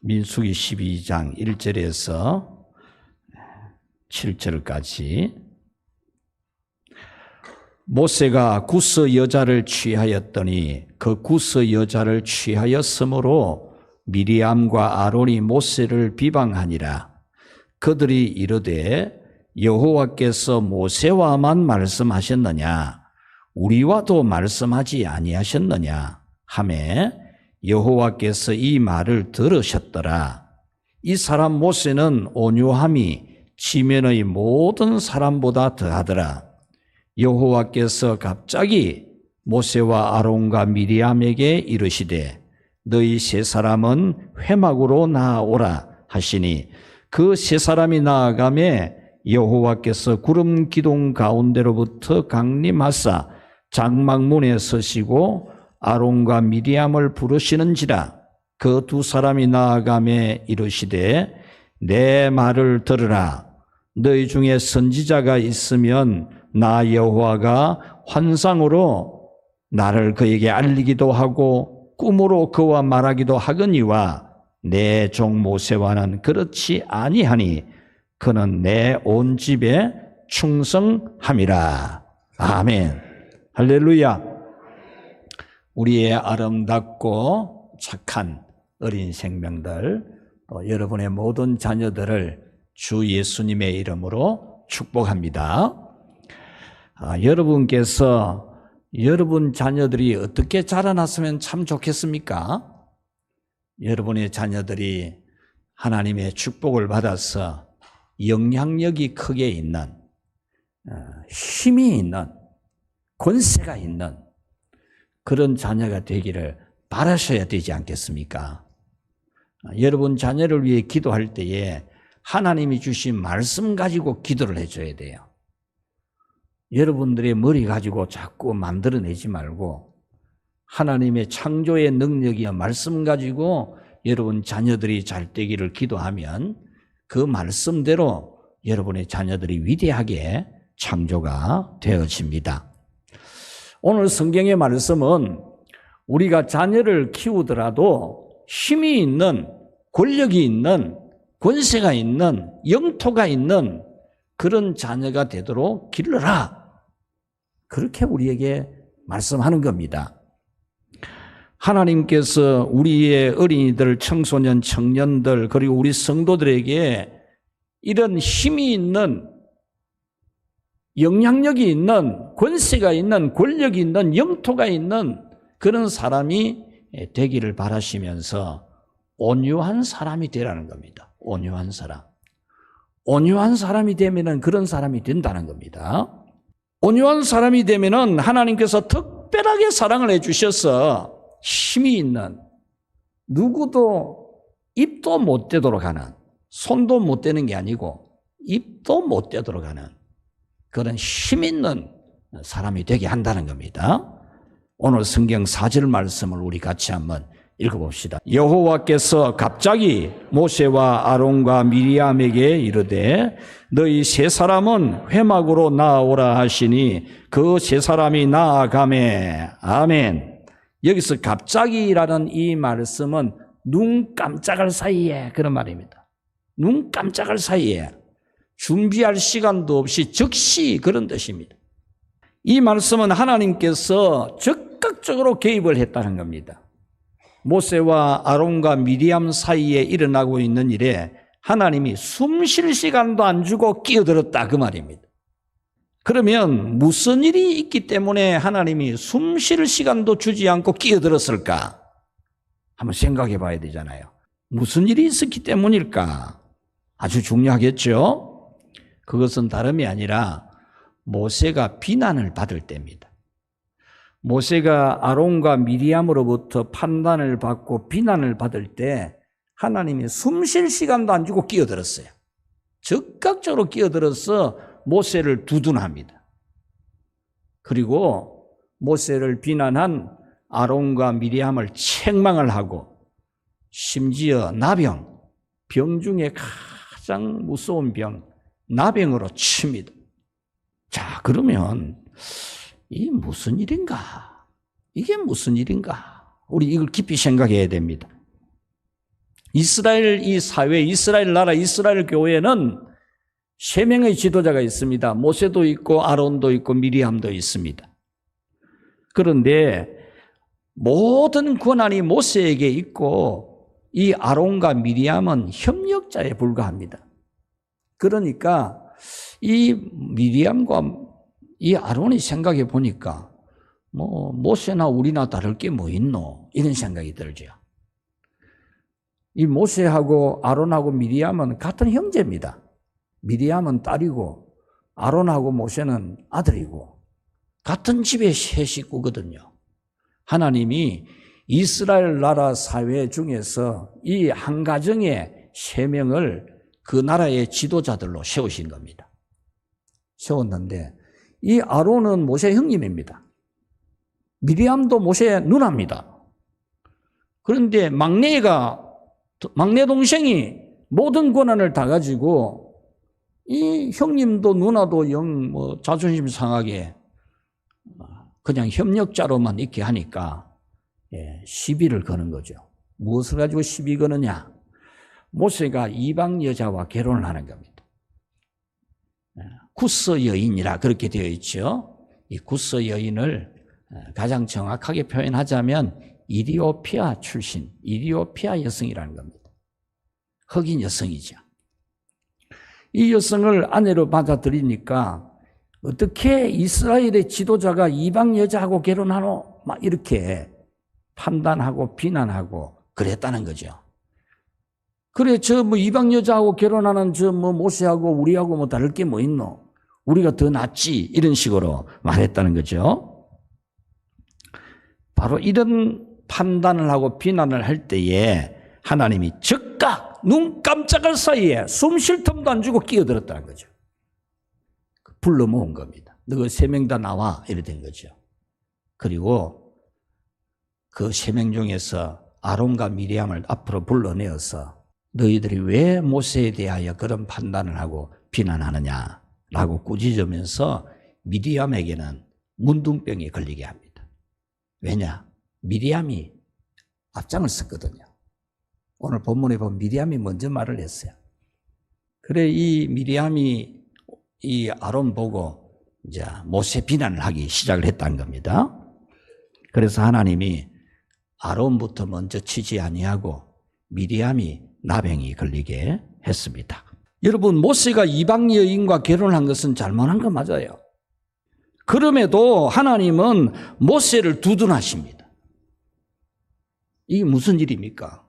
민수기 12장 1절에서 7절까지 모세가 구스 여자를 취하였더니 그 구스 여자를 취하였으므로 미리암과 아론이 모세를 비방하니라. 그들이 이르되 여호와께서 모세와만 말씀하셨느냐 우리와도 말씀하지 아니하셨느냐 하매 여호와께서 이 말을 들으셨더라. 이 사람 모세는 온유함이 지면의 모든 사람보다 더하더라. 여호와께서 갑자기 모세와 아론과 미리암에게 이르시되 너희 세 사람은 회막으로 나아오라 하시니 그 세 사람이 나아가매 여호와께서 구름 기둥 가운데로부터 강림하사 장막문에 서시고 아론과 미리암을 부르시는지라. 그 두 사람이 나아가매 이르시되 내 말을 들으라. 너희 중에 선지자가 있으면 나 여호와가 환상으로 나를 그에게 알리기도 하고 꿈으로 그와 말하기도 하거니와 내 종 모세와는 그렇지 아니하니 그는 내 온 집에 충성함이라. 아멘. 할렐루야. 우리의 아름답고 착한 어린 생명들, 또 여러분의 모든 자녀들을 주 예수님의 이름으로 축복합니다. 여러분께서 여러분 자녀들이 어떻게 자라났으면 참 좋겠습니까? 여러분의 자녀들이 하나님의 축복을 받아서 영향력이 크게 있는, 힘이 있는, 권세가 있는 그런 자녀가 되기를 바라셔야 되지 않겠습니까? 여러분 자녀를 위해 기도할 때에 하나님이 주신 말씀 가지고 기도를 해줘야 돼요. 여러분들의 머리 가지고 자꾸 만들어내지 말고 하나님의 창조의 능력이야 말씀 가지고 여러분 자녀들이 잘 되기를 기도하면 그 말씀대로 여러분의 자녀들이 위대하게 창조가 되어집니다. 오늘 성경의 말씀은 우리가 자녀를 키우더라도 힘이 있는, 권력이 있는, 권세가 있는, 영토가 있는 그런 자녀가 되도록 길러라. 그렇게 우리에게 말씀하는 겁니다. 하나님께서 우리의 어린이들, 청소년, 청년들 그리고 우리 성도들에게 이런 힘이 있는, 영향력이 있는, 권세가 있는, 권력이 있는, 영토가 있는 그런 사람이 되기를 바라시면서 온유한 사람이 되라는 겁니다. 온유한 사람. 온유한 사람이 되면은 그런 사람이 된다는 겁니다. 온유한 사람이 되면은 하나님께서 특별하게 사랑을 해주셔서 힘이 있는, 누구도 입도 못 대도록 하는, 손도 못 대는 게 아니고 입도 못 대도록 하는 그런 힘 있는 사람이 되게 한다는 겁니다. 오늘 성경 4절 말씀을 우리 같이 한번 읽어봅시다. 여호와께서 갑자기 모세와 아론과 미리암에게 이르되 너희 세 사람은 회막으로 나아오라 하시니 그 세 사람이 나아가매. 아멘. 여기서 갑자기라는 이 말씀은 눈 깜짝할 사이에 그런 말입니다. 눈 깜짝할 사이에 준비할 시간도 없이 즉시 그런 뜻입니다. 이 말씀은 하나님께서 적극적으로 개입을 했다는 겁니다. 모세와 아론과 미리암 사이에 일어나고 있는 일에 하나님이 숨 쉴 시간도 안 주고 끼어들었다 그 말입니다. 그러면 무슨 일이 있기 때문에 하나님이 숨 쉴 시간도 주지 않고 끼어들었을까? 한번 생각해 봐야 되잖아요. 무슨 일이 있었기 때문일까? 아주 중요하겠죠? 그것은 다름이 아니라 모세가 비난을 받을 때입니다. 모세가 아론과 미리암으로부터 판단을 받고 비난을 받을 때 하나님이 숨 쉴 시간도 안 주고 끼어들었어요. 적극적으로 끼어들어서 모세를 두둔합니다. 그리고 모세를 비난한 아론과 미리암을 책망을 하고 심지어 나병, 병 중에 가장 무서운 병, 나병으로 칩니다. 자, 그러면 이 무슨 일인가? 이게 무슨 일인가? 우리 이걸 깊이 생각해야 됩니다. 이스라엘 이 사회, 이스라엘 나라, 이스라엘 교회는 3명의 지도자가 있습니다. 모세도 있고 아론도 있고 미리암도 있습니다. 그런데 모든 권한이 모세에게 있고 이 아론과 미리암은 협력자에 불과합니다. 그러니까 이 미리암과 이 아론이 생각해 보니까 모세나 우리나 다를 게 뭐 있노? 이런 생각이 들죠. 이 모세하고 아론하고 미리암은 같은 형제입니다. 미리암은 딸이고 아론하고 모세는 아들이고 같은 집의 세 식구거든요. 하나님이 이스라엘 나라 사회 중에서 이 한 가정의 3명을 그 나라의 지도자들로 세우신 겁니다. 세웠는데 이 아론은 모세 형님입니다. 미리암도 모세 누나입니다. 그런데 막내 동생이 모든 권한을 다 가지고 이 형님도 누나도 자존심 상하게 그냥 협력자로만 있게 하니까 시비를 거는 거죠. 무엇을 가지고 시비 거느냐? 모세가 이방 여자와 결혼을 하는 겁니다. 구스 여인이라 그렇게 되어 있죠. 이 구스 여인을 가장 정확하게 표현하자면 이리오피아 출신, 이리오피아 여성이라는 겁니다. 흑인 여성이죠. 이 여성을 아내로 받아들이니까 어떻게 이스라엘의 지도자가 이방 여자하고 결혼하노? 막 이렇게 판단하고 비난하고 그랬다는 거죠. 그래, 이방 여자하고 결혼하는 모세하고 우리하고 다를 게 뭐 있노? 우리가 더 낫지. 이런 식으로 말했다는 거죠. 바로 이런 판단을 하고 비난을 할 때에 하나님이 즉각 눈 깜짝할 사이에 숨 쉴 틈도 안 주고 끼어들었다는 거죠. 불러 모은 겁니다. 너 3명 다 나와. 이래 된 거죠. 그리고 그 3명 중에서 아론과 미리암을 앞으로 불러내어서 너희들이 왜 모세에 대하여 그런 판단을 하고 비난하느냐라고 꾸짖으면서 미리암에게는 문둥병이 걸리게 합니다. 왜냐? 미리암이 앞장을 섰거든요. 오늘 본문에 보면 미리암이 먼저 말을 했어요. 그래, 이 미리암이 이 아론 보고 이제 모세 비난을 하기 시작을 했다는 겁니다. 그래서 하나님이 아론부터 먼저 치지 아니하고 미리암이 나병이 걸리게 했습니다. 여러분, 모세가 이방 여인과 결혼한 것은 잘못한 거 맞아요. 그럼에도 하나님은 모세를 두둔하십니다. 이게 무슨 일입니까?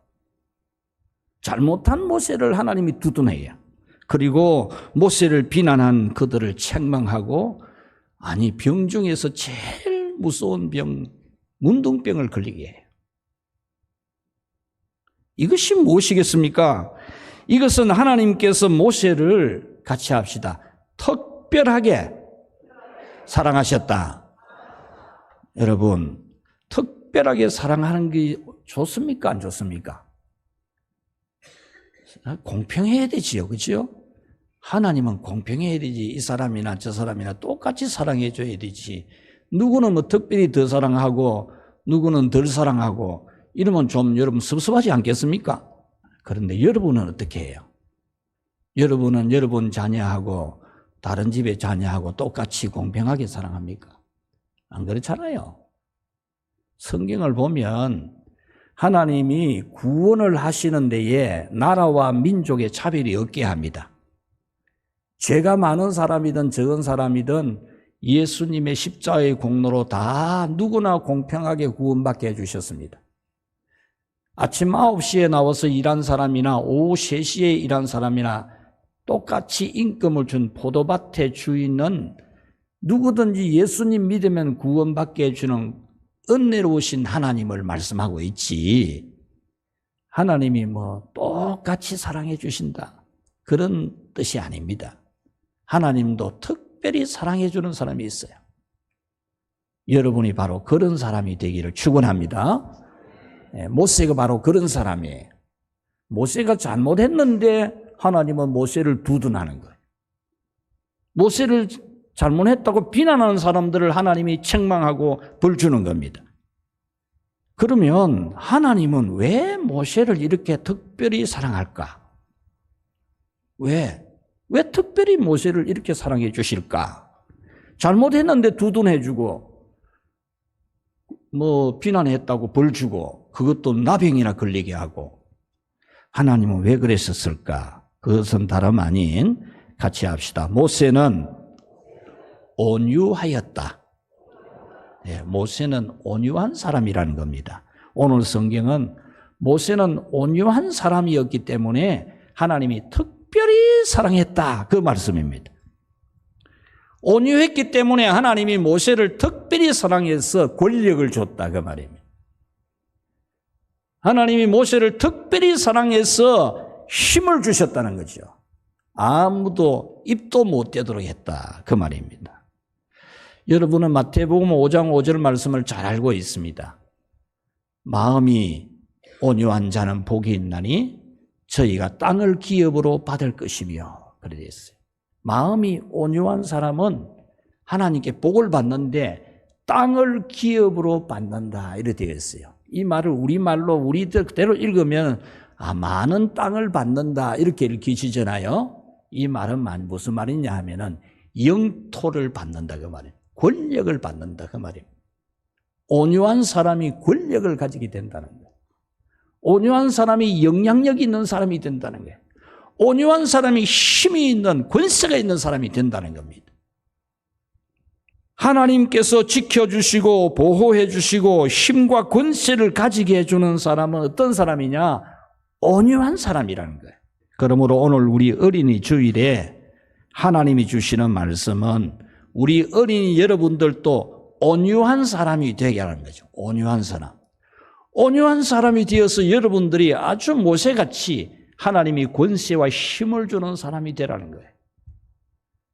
잘못한 모세를 하나님이 두둔해요. 그리고 모세를 비난한 그들을 책망하고 병 중에서 제일 무서운 병, 문둥병을 걸리게 해요. 이것이 무엇이겠습니까? 이것은 하나님께서 모세를 같이 합시다. 특별하게 사랑하셨다. 여러분, 특별하게 사랑하는 게 좋습니까? 안 좋습니까? 공평해야 되지요. 그렇죠? 하나님은 공평해야 되지. 이 사람이나 저 사람이나 똑같이 사랑해 줘야 되지. 누구는 특별히 더 사랑하고 누구는 덜 사랑하고 이러면 좀 여러분 섭섭하지 않겠습니까? 그런데 여러분은 어떻게 해요? 여러분은 여러분 자녀하고 다른 집의 자녀하고 똑같이 공평하게 사랑합니까? 안 그렇잖아요. 성경을 보면 하나님이 구원을 하시는 데에 나라와 민족의 차별이 없게 합니다. 죄가 많은 사람이든 적은 사람이든 예수님의 십자가의 공로로 다 누구나 공평하게 구원받게 해주셨습니다. 아침 9시에 나와서 일한 사람이나 오후 3시에 일한 사람이나 똑같이 임금을 준 포도밭의 주인은 누구든지 예수님 믿으면 구원받게 해주는 은혜로우신 하나님을 말씀하고 있지, 하나님이 똑같이 사랑해 주신다 그런 뜻이 아닙니다. 하나님도 특별히 사랑해 주는 사람이 있어요. 여러분이 바로 그런 사람이 되기를 축원합니다. 모세가 바로 그런 사람이에요. 모세가 잘못했는데 하나님은 모세를 두둔하는 거예요. 모세를 잘못했다고 비난하는 사람들을 하나님이 책망하고 벌 주는 겁니다. 그러면 하나님은 왜 모세를 이렇게 특별히 사랑할까? 왜 특별히 모세를 이렇게 사랑해 주실까? 잘못했는데 두둔해주고, 비난했다고 벌 주고, 그것도 나병이나 걸리게 하고, 하나님은 왜 그랬었을까? 그것은 다름 아닌, 같이 합시다. 모세는 온유하였다. 모세는 온유한 사람이라는 겁니다. 오늘 성경은 모세는 온유한 사람이었기 때문에 하나님이 특별히 사랑했다. 그 말씀입니다. 온유했기 때문에 하나님이 모세를 특별히 사랑해서 권력을 줬다. 그 말입니다. 하나님이 모세를 특별히 사랑해서 힘을 주셨다는 거죠. 아무도 입도 못 대도록 했다. 그 말입니다. 여러분은 마태복음 5장 5절 말씀을 잘 알고 있습니다. 마음이 온유한 자는 복이 있나니 저희가 땅을 기업으로 받을 것이며 그래 되어 있어요. 마음이 온유한 사람은 하나님께 복을 받는데 땅을 기업으로 받는다 이렇게 되어 있어요. 이 말을 우리말로 우리대로 읽으면 많은 땅을 받는다 이렇게 읽히시잖아요. 이 말은 무슨 말이냐 하면은 영토를 받는다 그 말이에요. 권력을 받는다 그 말입니다. 온유한 사람이 권력을 가지게 된다는 거예요. 온유한 사람이 영향력 있는 사람이 된다는 거예요. 온유한 사람이 힘이 있는 권세가 있는 사람이 된다는 겁니다. 하나님께서 지켜주시고 보호해주시고 힘과 권세를 가지게 해주는 사람은 어떤 사람이냐? 온유한 사람이라는 거예요. 그러므로 오늘 우리 어린이 주일에 하나님이 주시는 말씀은 우리 어린이 여러분들도 온유한 사람이 되게 하는 거죠. 온유한 사람. 온유한 사람이 되어서 여러분들이 아주 모세같이 하나님이 권세와 힘을 주는 사람이 되라는 거예요.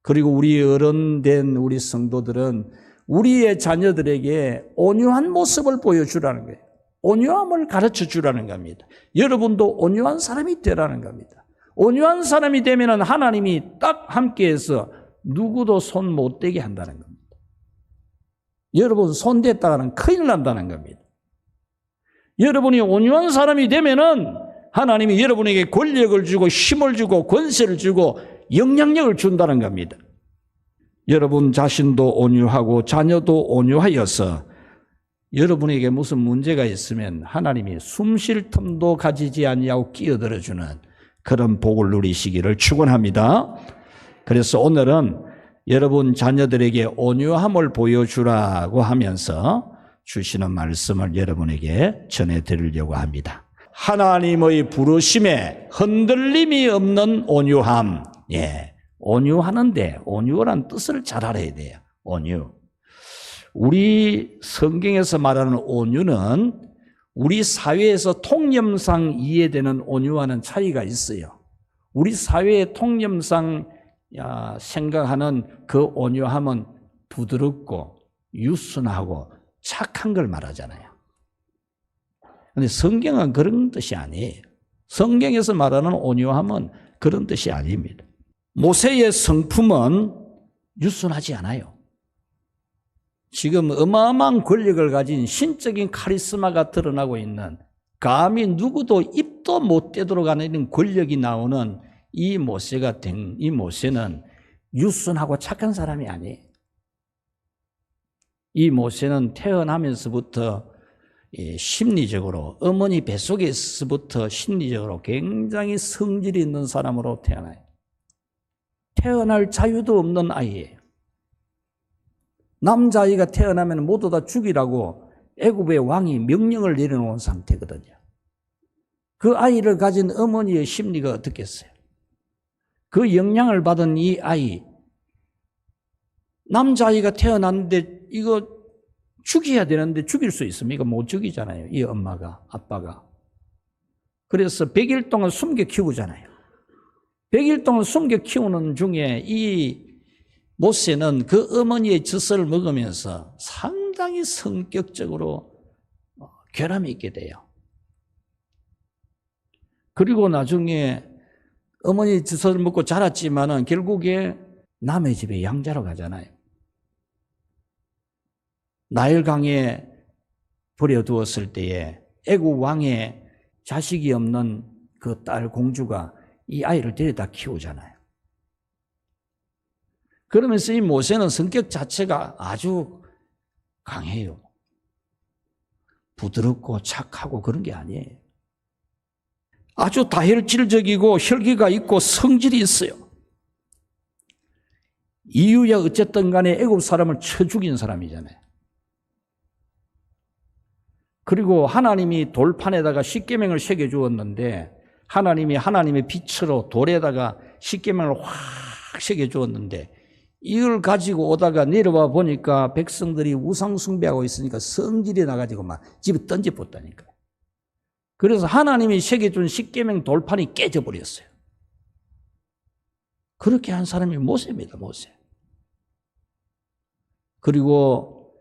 그리고 우리 어른된 우리 성도들은 우리의 자녀들에게 온유한 모습을 보여주라는 거예요. 온유함을 가르쳐 주라는 겁니다. 여러분도 온유한 사람이 되라는 겁니다. 온유한 사람이 되면 하나님이 딱 함께해서 누구도 손 못 대게 한다는 겁니다. 여러분 손 댔다가는 큰일 난다는 겁니다. 여러분이 온유한 사람이 되면은 하나님이 여러분에게 권력을 주고 힘을 주고 권세를 주고 영향력을 준다는 겁니다. 여러분 자신도 온유하고 자녀도 온유하여서 여러분에게 무슨 문제가 있으면 하나님이 숨 쉴 틈도 가지지 아니하고 끼어들어주는 그런 복을 누리시기를 축원합니다. 그래서 오늘은 여러분 자녀들에게 온유함을 보여주라고 하면서 주시는 말씀을 여러분에게 전해드리려고 합니다. 하나님의 부르심에 흔들림이 없는 온유함. 온유하는데 온유란 뜻을 잘 알아야 돼요. 온유. 우리 성경에서 말하는 온유는 우리 사회에서 통념상 이해되는 온유와는 차이가 있어요. 우리 사회의 통념상 생각하는 그 온유함은 부드럽고 유순하고 착한 걸 말하잖아요. 그런데 성경은 그런 뜻이 아니에요. 성경에서 말하는 온유함은 그런 뜻이 아닙니다. 모세의 성품은 유순하지 않아요. 지금 어마어마한 권력을 가진 신적인 카리스마가 드러나고 있는 감히 누구도 입도 못 대도록 하는 권력이 나오는 이 모세는 유순하고 착한 사람이 아니에요. 이 모세는 태어나면서부터 심리적으로 어머니 뱃속에서부터 심리적으로 굉장히 성질이 있는 사람으로 태어나요. 태어날 자유도 없는 아이예요. 남자아이가 태어나면 모두 다 죽이라고 애굽의 왕이 명령을 내려놓은 상태거든요. 그 아이를 가진 어머니의 심리가 어떻겠어요? 그 영향을 받은 이 아이, 남자아이가 태어났는데 이거 죽여야 되는데 죽일 수 있습니까? 못 죽이잖아요. 이 엄마가, 아빠가. 그래서 100일 동안 숨겨 키우잖아요. 100일 동안 숨겨 키우는 중에 이 모세는 그 어머니의 젖을 먹으면서 상당히 성격적으로 결함이 있게 돼요. 그리고 나중에 어머니 젖을 먹고 자랐지만은 결국에 남의 집에 양자로 가잖아요. 나일강에 버려두었을 때에 애굽 왕의 자식이 없는 그 딸 공주가 이 아이를 데려다 키우잖아요. 그러면서 이 모세는 성격 자체가 아주 강해요. 부드럽고 착하고 그런 게 아니에요. 아주 다혈질적이고 혈기가 있고 성질이 있어요. 이유야 어쨌든 간에 애굽 사람을 쳐 죽인 사람이잖아요. 그리고 하나님이 돌판에다가 십계명을 새겨 주었는데 하나님이 하나님의 빛으로 돌에다가 십계명을 확 새겨 주었는데 이걸 가지고 오다가 내려와 보니까 백성들이 우상 숭배하고 있으니까 성질이 나가지고 막 집에 던져봤다니까요. 그래서 하나님이 새겨준 십계명 돌판이 깨져버렸어요. 그렇게 한 사람이 모세입니다. 모세. 그리고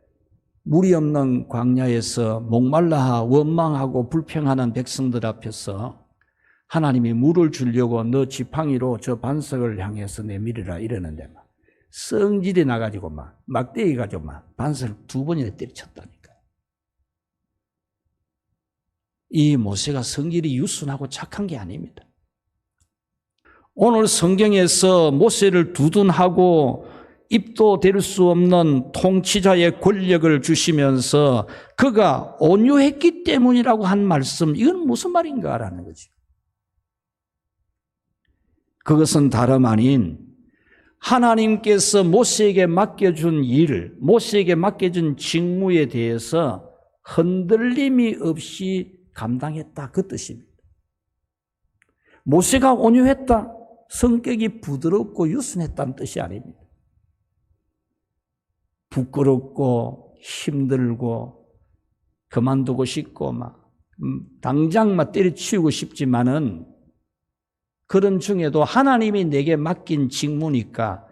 물이 없는 광야에서 목말라 원망하고 불평하는 백성들 앞에서 하나님이 물을 주려고 너 지팡이로 저 반석을 향해서 내밀으라 이러는데 막 성질이 나가지고 막 막대기 가지고 막 반석을 2번이나 때려쳤다니까요. 이 모세가 성질이 유순하고 착한 게 아닙니다. 오늘 성경에서 모세를 두둔하고 입도 될 수 없는 통치자의 권력을 주시면서 그가 온유했기 때문이라고 한 말씀, 이건 무슨 말인가라는 거죠. 그것은 다름 아닌 하나님께서 모세에게 맡겨준 일, 모세에게 맡겨준 직무에 대해서 흔들림이 없이 감당했다, 그 뜻입니다. 모세가 온유했다, 성격이 부드럽고 유순했다는 뜻이 아닙니다. 부끄럽고 힘들고 그만두고 싶고 당장 때려치우고 싶지만은 그런 중에도 하나님이 내게 맡긴 직무니까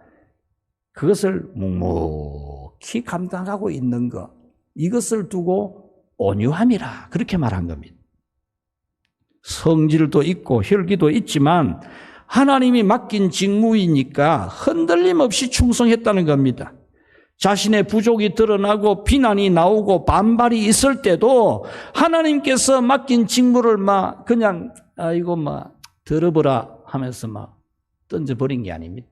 그것을 묵묵히 감당하고 있는 것, 이것을 두고 온유함이라 그렇게 말한 겁니다. 성질도 있고 혈기도 있지만 하나님이 맡긴 직무이니까 흔들림 없이 충성했다는 겁니다. 자신의 부족이 드러나고 비난이 나오고 반발이 있을 때도 하나님께서 맡긴 직무를 그냥 들어보라 하면서 던져버린 게 아닙니다.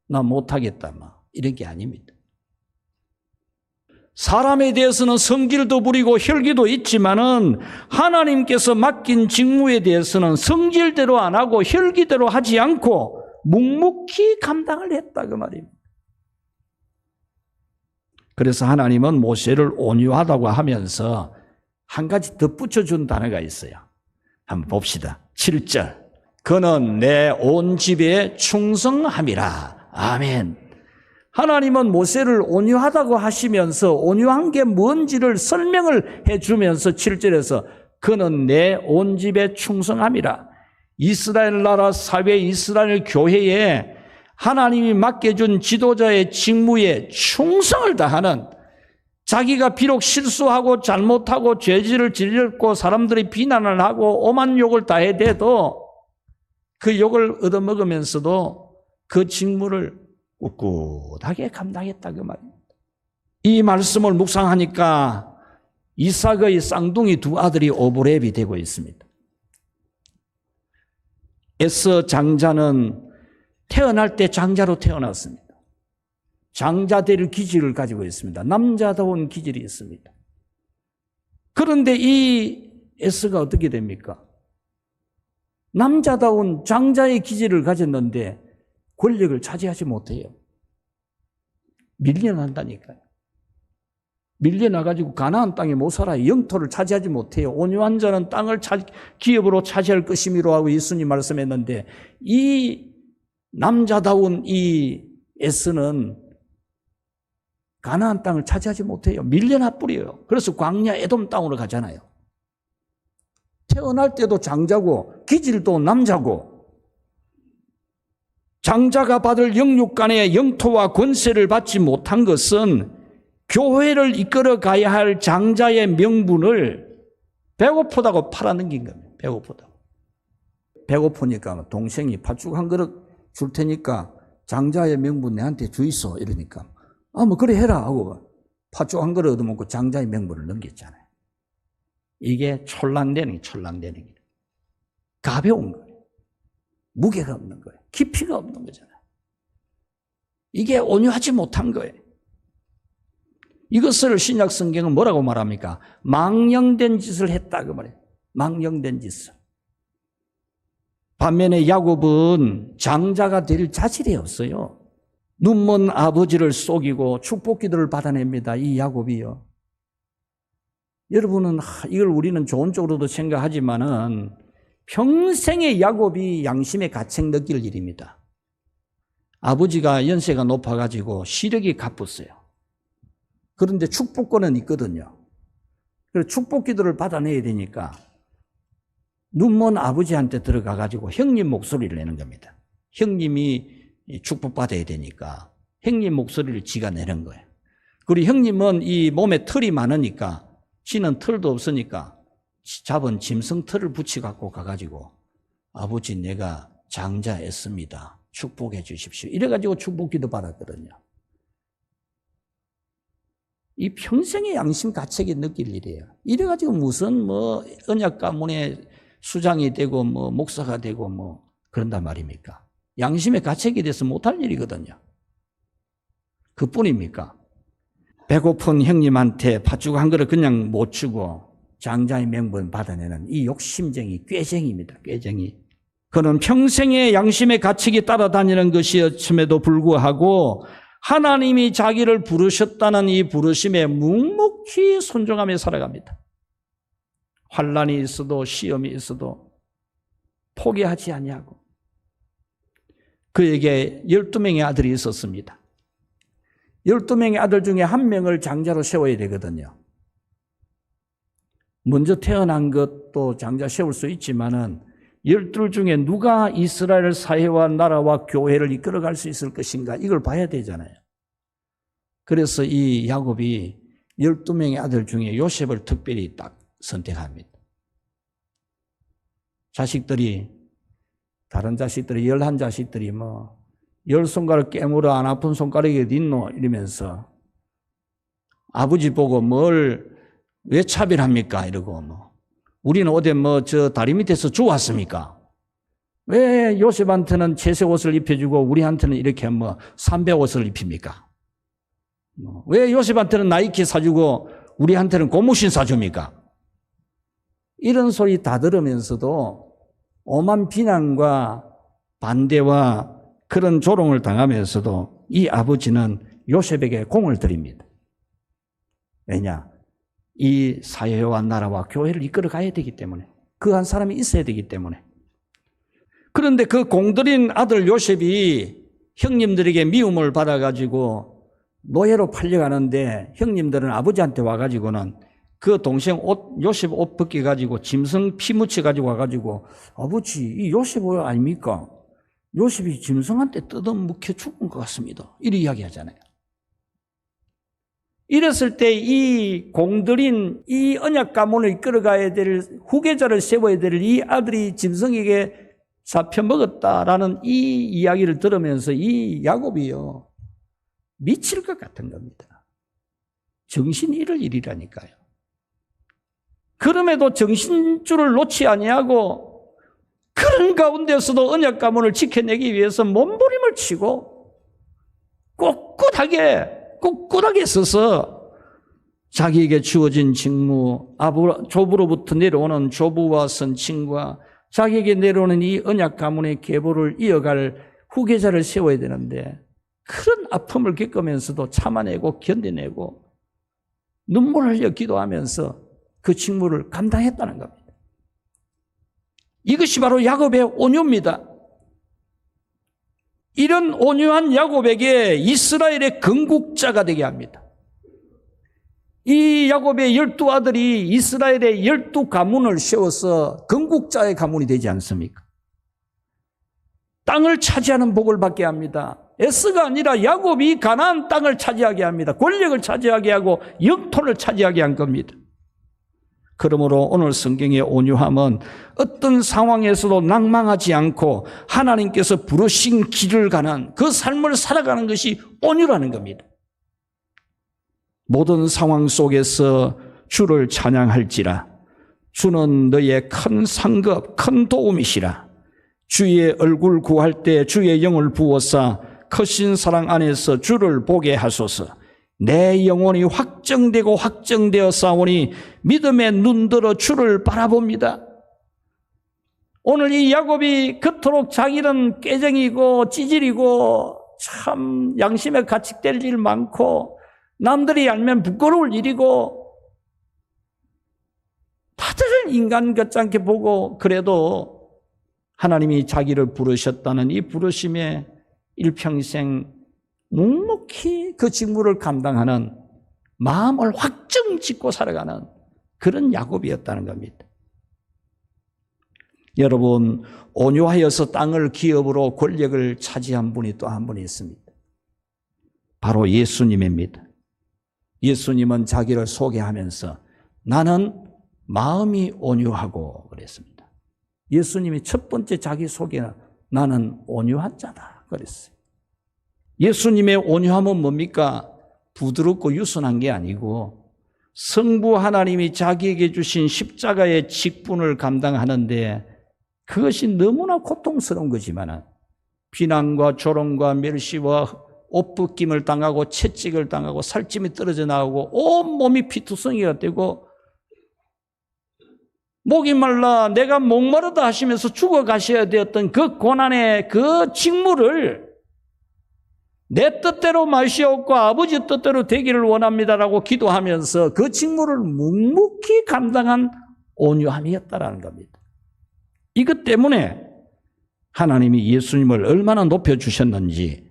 나 못하겠다 이런 게 아닙니다. 사람에 대해서는 성질도 부리고 혈기도 있지만은 하나님께서 맡긴 직무에 대해서는 성질대로 안 하고 혈기대로 하지 않고 묵묵히 감당을 했다 그 말입니다. 그래서 하나님은 모세를 온유하다고 하면서 한 가지 덧붙여준 단어가 있어요. 한번 봅시다. 7절. 그는 내 온 집에 충성함이라. 아멘. 하나님은 모세를 온유하다고 하시면서 온유한 게 뭔지를 설명을 해주면서 7절에서 그는 내 온 집에 충성함이라. 이스라엘 나라 사회, 이스라엘 교회에 하나님이 맡겨준 지도자의 직무에 충성을 다하는, 자기가 비록 실수하고 잘못하고 죄질을 저질렀고 사람들이 비난을 하고 오만 욕을 다 해대도 그 욕을 얻어먹으면서도 그 직무를 꿋꿋하게 감당했다 그 말입니다. 이 말씀을 묵상하니까 이삭의 쌍둥이 2 아들이 오브랩이 되고 있습니다. 에서 장자는 태어날 때 장자로 태어났습니다. 장자 될 기질을 가지고 있습니다. 남자다운 기질이 있습니다. 그런데 이 에스가 어떻게 됩니까? 남자다운 장자의 기질을 가졌는데 권력을 차지하지 못해요. 밀려난다니까요. 밀려나가지고 가나안 땅에 못 살아요. 영토를 차지하지 못해요. 온유한 자는 땅을 기업으로 차지할 것이미로 하고 예수님 말씀했는데 이 남자다운 이 에스는 가나안 땅을 차지하지 못해요. 밀려나 뿌려요. 그래서 광야 에돔 땅으로 가잖아요. 태어날 때도 장자고 기질도 남자고 장자가 받을 영육간의 영토와 권세를 받지 못한 것은 교회를 이끌어 가야 할 장자의 명분을 배고프다고 팔아넘긴 겁니다. 배고프다고. 배고프니까 동생이 팥죽 한 그릇 줄 테니까 장자의 명분 내한테 주이소 이러니까 그래 해라 하고 팥죽 한 그릇 얻어먹고 장자의 명분을 넘겼잖아요. 이게 촐랑대는 게 가벼운 거예요. 무게가 없는 거예요. 깊이가 없는 거잖아요. 이게 온유하지 못한 거예요. 이것을 신약 성경은 뭐라고 말합니까? 망령된 짓을 했다 그 말이에요. 망령된 짓을. 반면에 야곱은 장자가 될 자질이 없어요. 눈먼 아버지를 속이고 축복기도를 받아냅니다. 이 야곱이요. 여러분은 이걸 우리는 좋은 쪽으로도 생각하지만은 평생의 야곱이 양심의 가책 느낄 일입니다. 아버지가 연세가 높아가지고 시력이 가쁘어요. 그런데 축복권은 있거든요. 그래서 축복기도를 받아내야 되니까 눈먼 아버지한테 들어가가지고 형님 목소리를 내는 겁니다. 형님이 축복받아야 되니까 형님 목소리를 지가 내는 거예요. 그리고 형님은 이 몸에 털이 많으니까 지는 털도 없으니까 잡은 짐승 털을 붙여갖고 가가지고 아버지 내가 장자 애씁니다. 축복해 주십시오. 이래가지고 축복기도 받았거든요. 이 평생의 양심 가책이 느낄 일이에요. 이래가지고 무슨 언약 가문의 수장이 되고 목사가 되고 그런단 말입니까? 양심의 가책이 돼서 못할 일이거든요. 그뿐입니까? 배고픈 형님한테 팥죽 한 그릇 그냥 못 주고 장자의 명분 받아내는 이 욕심쟁이 꾀쟁이입니다. 꾀쟁이. 그는 평생의 양심의 가책이 따라다니는 것이었음에도 불구하고 하나님이 자기를 부르셨다는 이 부르심에 묵묵히 순종하며 살아갑니다. 환난이 있어도 시험이 있어도 포기하지 아니하고. 그에게 12명의 아들이 있었습니다. 12명의 아들 중에 한 명을 장자로 세워야 되거든요. 먼저 태어난 것도 장자 세울 수 있지만은 12 중에 누가 이스라엘 사회와 나라와 교회를 이끌어갈 수 있을 것인가 이걸 봐야 되잖아요. 그래서 이 야곱이 12명의 아들 중에 요셉을 특별히 딱 선택합니다. 자식들이 다른 자식들이 11자식들이 10손가락 깨물어 안 아픈 손가락이 어디 있노 이러면서 아버지 보고 왜 차별합니까 이러고 우리는 어디 저 다리 밑에서 주웠습니까? 왜 요셉한테는 채색 옷을 입혀주고 우리한테는 이렇게 삼배 옷을 입힙니까? 왜 요셉한테는 나이키 사주고 우리한테는 고무신 사줍니까? 이런 소리 다 들으면서도 오만 비난과 반대와 그런 조롱을 당하면서도 이 아버지는 요셉에게 공을 들입니다. 왜냐? 이 사회와 나라와 교회를 이끌어 가야 되기 때문에 그 한 사람이 있어야 되기 때문에. 그런데 그 공들인 아들 요셉이 형님들에게 미움을 받아가지고 노예로 팔려가는데 형님들은 아버지한테 와가지고는 그 동생 요셉 옷 벗겨가지고 짐승 피 묻혀가지고 와가지고 아버지 이 요셉 옷 아닙니까? 요셉이 짐승한테 뜯어먹혀 죽은 것 같습니다. 이렇게 이야기하잖아요. 이랬을 때 이 공들인 이 언약 가문을 이끌어가야 될 후계자를 세워야 될 이 아들이 짐승에게 잡혀먹었다라는 이 이야기를 들으면서 이 야곱이요 미칠 것 같은 겁니다. 정신 잃을 일이라니까요. 그럼에도 정신줄을 놓지 아니하고 그런 가운데서도 언약 가문을 지켜내기 위해서 몸부림을 치고 꿋꿋하게 서서 자기에게 주어진 직무, 조부로부터 내려오는 조부와 선친과 자기에게 내려오는 이 언약 가문의 계보를 이어갈 후계자를 세워야 되는데 그런 아픔을 겪으면서도 참아내고 견뎌내고 눈물을 흘려 기도하면서 그 직무를 감당했다는 겁니다. 이것이 바로 야곱의 온유입니다. 이런 온유한 야곱에게 이스라엘의 건국자가 되게 합니다. 이 야곱의 12아들이 이스라엘의 12가문을 세워서 건국자의 가문이 되지 않습니까? 땅을 차지하는 복을 받게 합니다. 에스가 아니라 야곱이 가나안 땅을 차지하게 합니다. 권력을 차지하게 하고 영토를 차지하게 한 겁니다. 그러므로 오늘 성경의 온유함은 어떤 상황에서도 낭망하지 않고 하나님께서 부르신 길을 가는 그 삶을 살아가는 것이 온유라는 겁니다. 모든 상황 속에서 주를 찬양할지라 주는 너의 큰 상급, 큰 도움이시라. 주의 얼굴 구할 때 주의 영을 부어사 크신 사랑 안에서 주를 보게 하소서. 내 영혼이 확정되고 확정되어 싸우니 믿음의 눈들어 주를 바라봅니다. 오늘 이 야곱이 그토록 자기는 깨정이고 찌질이고 참 양심에 가책될 일 많고 남들이 알면 부끄러울 일이고 다들 인간 같지 않게 보고 그래도 하나님이 자기를 부르셨다는 이 부르심에 일평생 묵묵히 그 직무를 감당하는 마음을 확정 짓고 살아가는 그런 야곱이었다는 겁니다. 여러분, 온유하여서 땅을 기업으로 권력을 차지한 분이 또 한 분이 있습니다. 바로 예수님입니다. 예수님은 자기를 소개하면서 나는 마음이 온유하고 그랬습니다. 예수님이 첫 번째 자기 소개는 나는 온유한 자다 그랬어요. 예수님의 온유함은 뭡니까? 부드럽고 유순한 게 아니고 성부 하나님이 자기에게 주신 십자가의 직분을 감당하는데 그것이 너무나 고통스러운 거지만 비난과 조롱과 멸시와 옷벗김을 당하고 채찍을 당하고 살찜이 떨어져 나오고 온몸이 피투성이가 되고 목이 말라 내가 목마르다 하시면서 죽어가셔야 되었던 그 고난의 그 직무를 내 뜻대로 마시옵고 아버지 뜻대로 되기를 원합니다라고 기도하면서 그 직무를 묵묵히 감당한 온유함이었다라는 겁니다. 이것 때문에 하나님이 예수님을 얼마나 높여주셨는지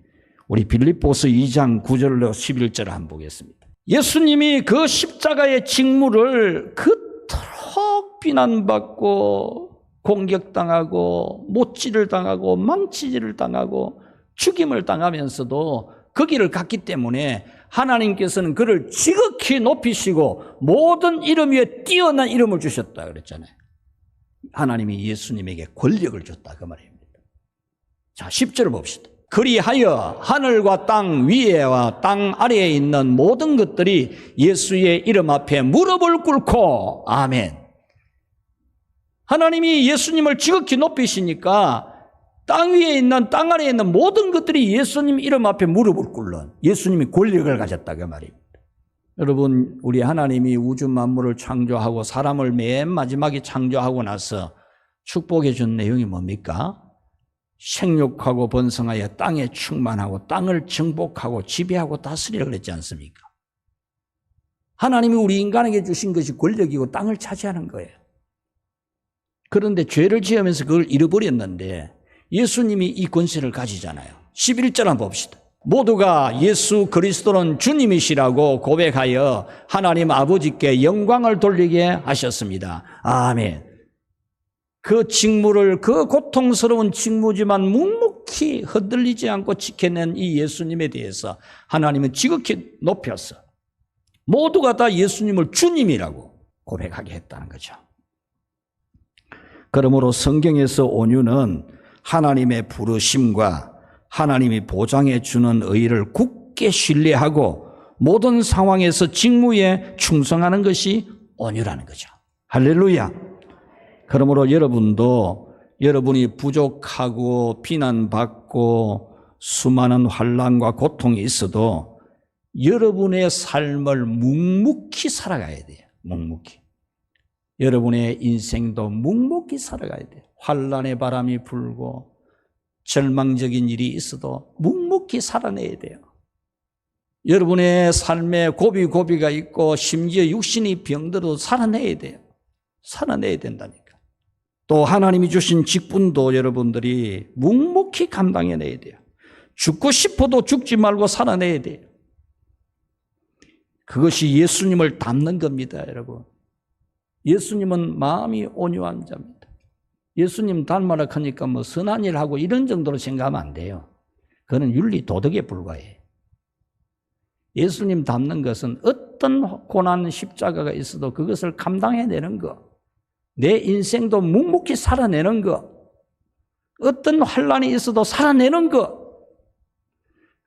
우리 빌립보서 2장 9절로 11절을 한번 보겠습니다. 예수님이 그 십자가의 직무를 그토록 비난받고 공격당하고 못질을 당하고 망치질을 당하고 죽임을 당하면서도 그 길을 갔기 때문에 하나님께서는 그를 지극히 높이시고 모든 이름 위에 뛰어난 이름을 주셨다 그랬잖아요. 하나님이 예수님에게 권력을 줬다 그 말입니다. 자, 10절을 봅시다. 그리하여 하늘과 땅 위에와 땅 아래에 있는 모든 것들이 예수의 이름 앞에 무릎을 꿇고 아멘. 하나님이 예수님을 지극히 높이시니까 땅 위에 있는 땅 아래에 있는 모든 것들이 예수님 이름 앞에 무릎을 꿇는 예수님이 권력을 가졌다 그 말입니다. 여러분, 우리 하나님이 우주 만물을 창조하고 사람을 맨 마지막에 창조하고 나서 축복해 준 내용이 뭡니까? 생육하고 번성하여 땅에 충만하고 땅을 정복하고 지배하고 다스리라 그랬지 않습니까? 하나님이 우리 인간에게 주신 것이 권력이고 땅을 차지하는 거예요. 그런데 죄를 지으면서 그걸 잃어버렸는데 예수님이 이 권세를 가지잖아요. 11절 한번 봅시다. 모두가 예수 그리스도는 주님이시라고 고백하여 하나님 아버지께 영광을 돌리게 하셨습니다. 아멘. 그 직무를, 그 고통스러운 직무지만 묵묵히 흔들리지 않고 지켜낸 이 예수님에 대해서 하나님은 지극히 높여서 모두가 다 예수님을 주님이라고 고백하게 했다는 거죠. 그러므로 성경에서 온유는 하나님의 부르심과 하나님이 보장해 주는 의를 굳게 신뢰하고 모든 상황에서 직무에 충성하는 것이 온유라는 거죠. 할렐루야. 그러므로 여러분도 여러분이 부족하고 비난받고 수많은 환난과 고통이 있어도 여러분의 삶을 묵묵히 살아가야 돼요. 묵묵히. 여러분의 인생도 묵묵히 살아가야 돼요. 환난의 바람이 불고 절망적인 일이 있어도 묵묵히 살아내야 돼요. 여러분의 삶에 고비가 있고 심지어 육신이 병들어도 살아내야 돼요. 살아내야 된다니까. 또 하나님이 주신 직분도 여러분들이 묵묵히 감당해내야 돼요. 죽고 싶어도 죽지 말고 살아내야 돼요. 그것이 예수님을 닮는 겁니다, 여러분. 예수님은 마음이 온유한 자입니다. 예수님 닮아라 하니까 뭐 선한 일 하고 이런 정도로 생각하면 안 돼요. 그거는 윤리 도덕에 불과해요. 예수님 닮는 것은 어떤 고난 십자가가 있어도 그것을 감당해내는 것, 내 인생도 묵묵히 살아내는 것, 어떤 환난이 있어도 살아내는 것,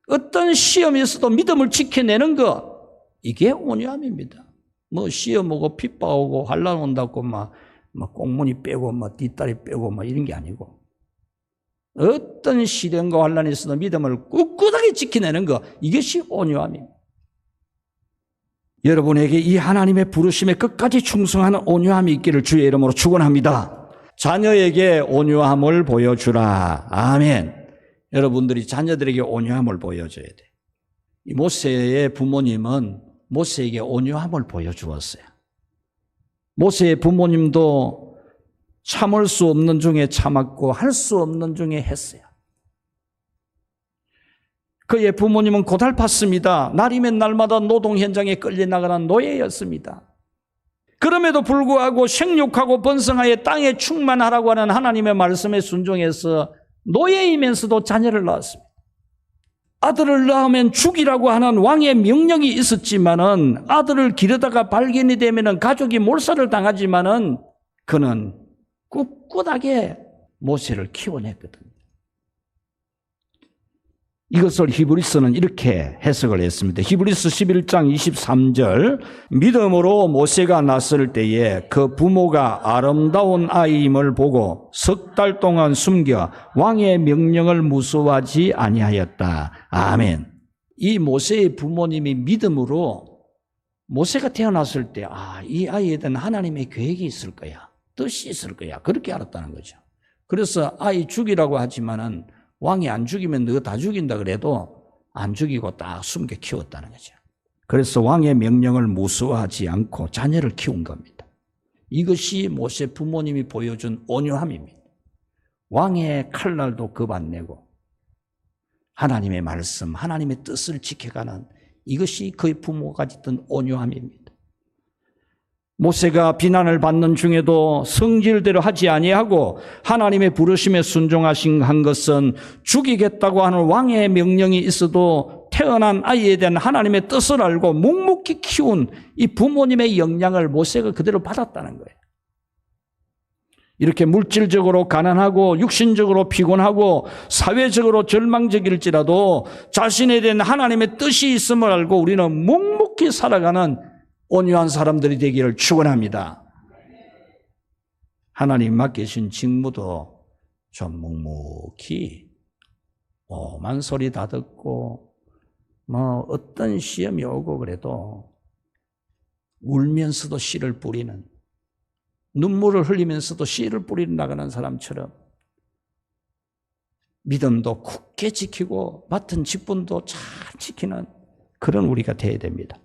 어떤 시험이 있어도 믿음을 지켜내는 것, 이게 온유함입니다. 뭐 시험오고 핍박오고 환란 온다고 막 꽁무니 빼고 막 뒷다리 빼고 막 이런 게 아니고 어떤 시련과 환란이 있어도 믿음을 꿋꿋하게 지켜내는 것, 이것이 온유함입니다. 여러분에게 이 하나님의 부르심에 끝까지 충성하는 온유함이 있기를 주의 이름으로 축원합니다. 자녀에게 온유함을 보여주라. 아멘. 여러분들이 자녀들에게 온유함을 보여줘야 돼. 이 모세의 부모님은 모세에게 온유함을 보여주었어요. 모세의 부모님도 참을 수 없는 중에 참았고 할 수 없는 중에 했어요. 그의 부모님은 고달팠습니다. 날이면 날마다 노동 현장에 끌려나가는 노예였습니다. 그럼에도 불구하고 생육하고 번성하여 땅에 충만하라고 하는 하나님의 말씀에 순종해서 노예이면서도 자녀를 낳았습니다. 아들을 낳으면 죽이라고 하는 왕의 명령이 있었지만은 아들을 기르다가 발견이 되면은 가족이 몰살을 당하지만은 그는 꿋꿋하게 모세를 키워냈거든요. 이것을 히브리서는 이렇게 해석을 했습니다. 히브리서 11장 23절, 믿음으로 모세가 낳았을 때에 그 부모가 아름다운 아이임을 보고 석 달 동안 숨겨 왕의 명령을 무서워하지 아니하였다. 아멘. 이 모세의 부모님이 믿음으로 모세가 태어났을 때 이 아이에 대한 하나님의 계획이 있을 거야, 뜻이 있을 거야, 그렇게 알았다는 거죠. 그래서 아이 죽이라고 하지만은 왕이 안 죽이면 너 다 죽인다 그래도 안 죽이고 딱 숨겨 키웠다는 거죠. 그래서 왕의 명령을 무서워하지 않고 자녀를 키운 겁니다. 이것이 모세 부모님이 보여준 온유함입니다. 왕의 칼날도 겁 안 내고 하나님의 말씀, 하나님의 뜻을 지켜가는, 이것이 그의 부모가 가졌던 온유함입니다. 모세가 비난을 받는 중에도 성질대로 하지 아니하고 하나님의 부르심에 순종하신 한 것은 죽이겠다고 하는 왕의 명령이 있어도 태어난 아이에 대한 하나님의 뜻을 알고 묵묵히 키운 이 부모님의 영향을 모세가 그대로 받았다는 거예요. 이렇게 물질적으로 가난하고 육신적으로 피곤하고 사회적으로 절망적일지라도 자신에 대한 하나님의 뜻이 있음을 알고 우리는 묵묵히 살아가는 온유한 사람들이 되기를 축원합니다. 하나님 맡기신 직무도 좀 묵묵히 오만 소리 다 듣고 어떤 시험이 오고 그래도 울면서도 씨를 뿌리는, 눈물을 흘리면서도 씨를 뿌리러 나가는 사람처럼 믿음도 굳게 지키고 맡은 직분도 잘 지키는 그런 우리가 되어야 됩니다.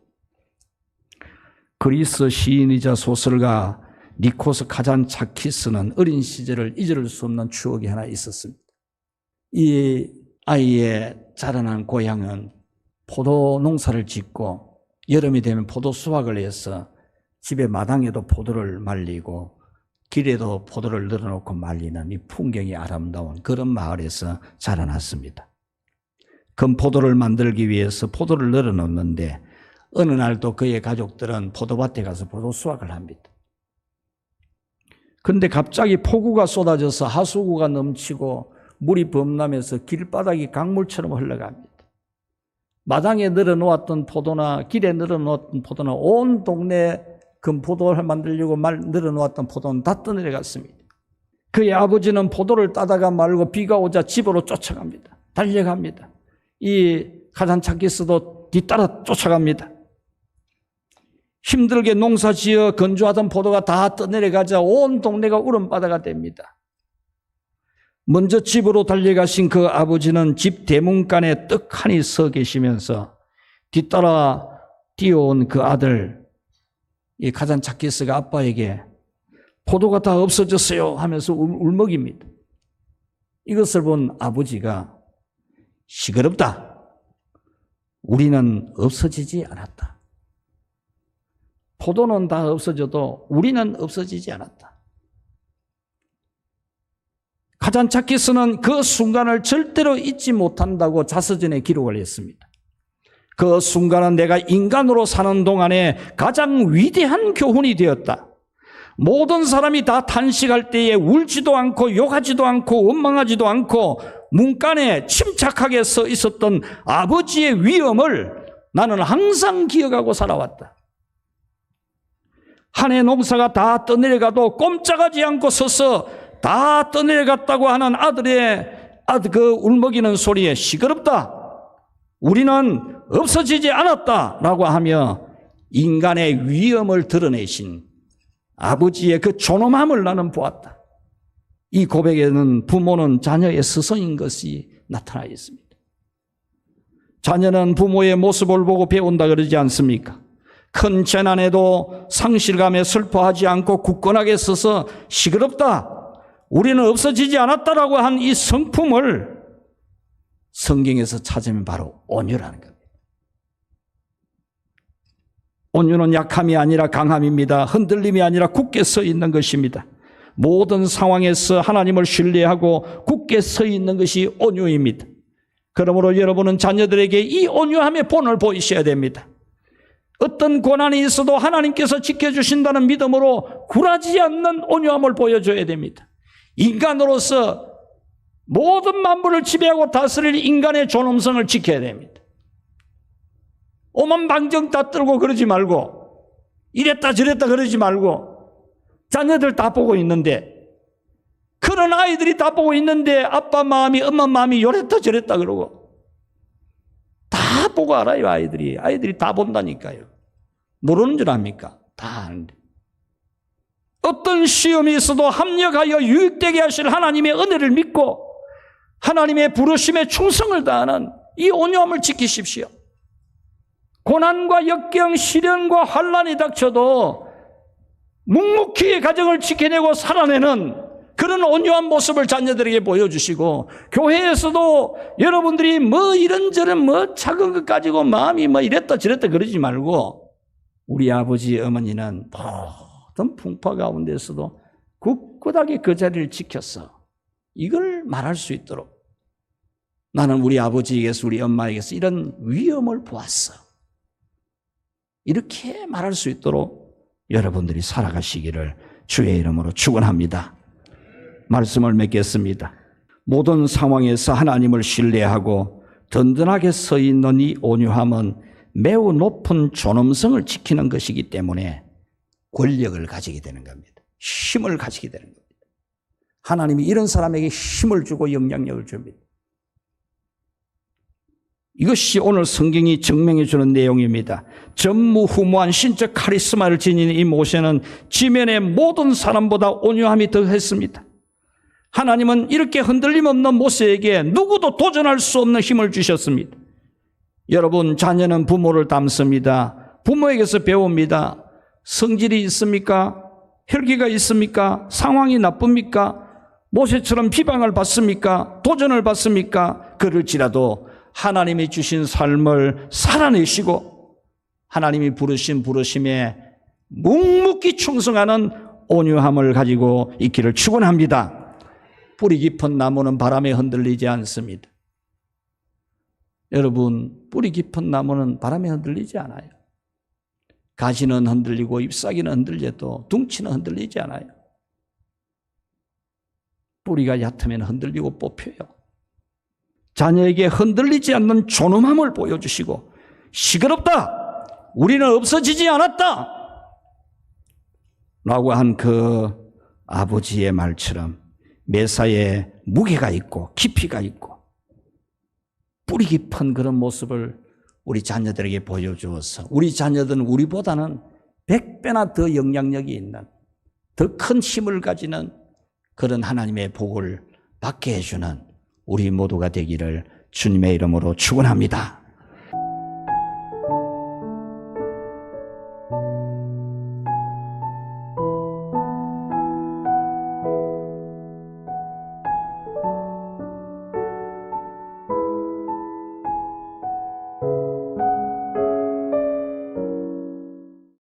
그리스 시인이자 소설가 니코스 카잔차키스는 어린 시절을 잊을 수 없는 추억이 하나 있었습니다. 이 아이의 자라난 고향은 포도 농사를 짓고 여름이 되면 포도 수확을 해서 집에 마당에도 포도를 말리고 길에도 포도를 늘어놓고 말리는 이 풍경이 아름다운 그런 마을에서 자라났습니다. 금포도를 만들기 위해서 포도를 늘어놓는데 어느 날도 그의 가족들은 포도밭에 가서 포도 수확을 합니다. 그런데 갑자기 폭우가 쏟아져서 하수구가 넘치고 물이 범람해서 길바닥이 강물처럼 흘러갑니다. 마당에 늘어놓았던 포도나 길에 늘어놓았던 포도나 온 동네 금포도를 만들려고 늘어놓았던 포도는 다 떠내려갔습니다. 그의 아버지는 포도를 따다가 말고 비가 오자 집으로 쫓아갑니다. 달려갑니다. 이 카잔차키스도 뒤따라 쫓아갑니다. 힘들게 농사지어 건조하던 포도가 다 떠내려가자 온 동네가 울음바다가 됩니다. 먼저 집으로 달려가신 그 아버지는 집 대문간에 떡하니 서 계시면서 뒤따라 뛰어온 그 아들, 이 카잔차키스가 아빠에게 포도가 다 없어졌어요 하면서 울먹입니다. 이것을 본 아버지가 시끄럽다. 우리는 없어지지 않았다. 포도는 다 없어져도 우리는 없어지지 않았다. 카잔차키스는 그 순간을 절대로 잊지 못한다고 자서전에 기록을 했습니다. 그 순간은 내가 인간으로 사는 동안에 가장 위대한 교훈이 되었다. 모든 사람이 다 탄식할 때에 울지도 않고 욕하지도 않고 원망하지도 않고 문간에 침착하게 서 있었던 아버지의 위엄을 나는 항상 기억하고 살아왔다. 한 해 농사가 다 떠내려가도 꼼짝하지 않고 서서 다 떠내려갔다고 하는 아들의 그 울먹이는 소리에 시끄럽다, 우리는 없어지지 않았다라고 하며 인간의 위엄을 드러내신 아버지의 그 존엄함을 나는 보았다. 이 고백에는 부모는 자녀의 스승인 것이 나타나 있습니다. 자녀는 부모의 모습을 보고 배운다 그러지 않습니까? 큰 재난에도 상실감에 슬퍼하지 않고 굳건하게 서서 시끄럽다, 우리는 없어지지 않았다라고 한 이 성품을 성경에서 찾으면 바로 온유라는 겁니다. 온유는 약함이 아니라 강함입니다. 흔들림이 아니라 굳게 서 있는 것입니다. 모든 상황에서 하나님을 신뢰하고 굳게 서 있는 것이 온유입니다. 그러므로 여러분은 자녀들에게 이 온유함의 본을 보이셔야 됩니다. 어떤 고난이 있어도 하나님께서 지켜주신다는 믿음으로 굴하지 않는 온유함을 보여줘야 됩니다. 인간으로서 모든 만물을 지배하고 다스릴 인간의 존엄성을 지켜야 됩니다. 오만 방정 다 떨고 그러지 말고, 이랬다 저랬다 그러지 말고, 자녀들 다 보고 있는데, 그런 아이들이 다 보고 있는데 아빠 마음이 엄마 마음이 요랬다 저랬다 그러고, 다 보고 알아요. 아이들이 다 본다니까요. 모르는 줄 압니까? 다 아는데. 어떤 시험이 있어도 합력하여 유익되게 하실 하나님의 은혜를 믿고 하나님의 부르심에 충성을 다하는 이 온유함을 지키십시오. 고난과 역경, 시련과 환난이 닥쳐도 묵묵히 가정을 지켜내고 살아내는 그런 온유한 모습을 자녀들에게 보여주시고, 교회에서도 여러분들이 뭐 이런저런 뭐 작은 것 가지고 마음이 뭐 이랬다 저랬다 그러지 말고, 우리 아버지 어머니는 모든 풍파 가운데서도 굳굳하게 그 자리를 지켰어, 이걸 말할 수 있도록 나는 우리 아버지에게서 우리 엄마에게서 이런 위엄을 보았어, 이렇게 말할 수 있도록 여러분들이 살아가시기를 주의 이름으로 축원합니다. 말씀을 맺겠습니다. 모든 상황에서 하나님을 신뢰하고 든든하게 서 있는 이 온유함은 매우 높은 존엄성을 지키는 것이기 때문에 권력을 가지게 되는 겁니다. 힘을 가지게 되는 겁니다. 하나님이 이런 사람에게 힘을 주고 영향력을 줍니다. 이것이 오늘 성경이 증명해 주는 내용입니다. 전무후무한 신적 카리스마를 지닌 이 모세는 지면의 모든 사람보다 온유함이 더했습니다. 하나님은 이렇게 흔들림 없는 모세에게 누구도 도전할 수 없는 힘을 주셨습니다. 여러분, 자녀는 부모를 닮습니다. 부모에게서 배웁니다. 성질이 있습니까? 혈기가 있습니까? 상황이 나쁩니까? 모세처럼 비방을 받습니까? 도전을 받습니까? 그럴지라도 하나님이 주신 삶을 살아내시고 하나님이 부르신 부르심에 묵묵히 충성하는 온유함을 가지고 있기를 축원합니다. 뿌리 깊은 나무는 바람에 흔들리지 않습니다. 여러분, 뿌리 깊은 나무는 바람에 흔들리지 않아요. 가지는 흔들리고 잎사귀는 흔들려도 둥치는 흔들리지 않아요. 뿌리가 얕으면 흔들리고 뽑혀요. 자녀에게 흔들리지 않는 존엄함을 보여주시고, 시끄럽다, 우리는 없어지지 않았다 라고 한 그 아버지의 말처럼 매사에 무게가 있고 깊이가 있고 뿌리 깊은 그런 모습을 우리 자녀들에게 보여주어서 우리 자녀들은 우리보다는 100배나 더 영향력이 있는, 더 큰 힘을 가지는 그런 하나님의 복을 받게 해주는 우리 모두가 되기를 주님의 이름으로 축원합니다.